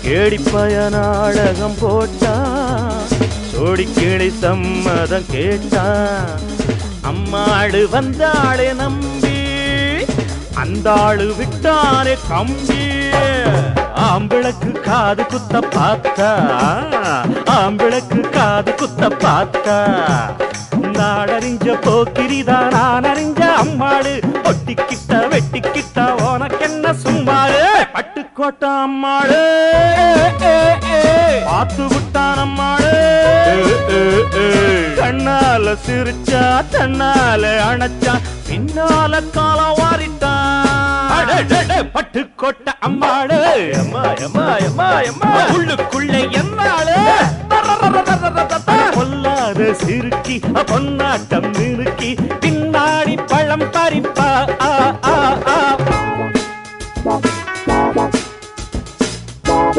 கேடிப்பய நாடகம் போட்டா சோடி கிளி சம்மதம் கேட்டா அம்மாடு வந்தாளே நம்பி அந்த ஆளு விட்டானே கம்பி ஆம்பிளக்கு காது குத்த பார்த்தா ஆம்பிளக்கு காது குத்த பார்த்தா நாடறிஞ்ச போக்கிரிதான் நான் அறிஞ்ச அம்மாடு ஒட்டிக்கிட்ட வெட்டிக்கிட்ட உனக்கென்ன சும்மாரு பட்டுக்கோட்ட அம்மாடு பார்த்து விட்டான் அம்மாடு கண்ணால சிரிச்சா தன்னால அணைச்சா பின்னால காலம் வாரிட்டான் பட்டுக்கோட்ட அம்மாடு உள்ளுக்குள்ள என்னாளு பொல்லாத சிறுக்கி பொன்னாட்டம் நிறுக்கி பின்னாடி பழம் பறிப்பா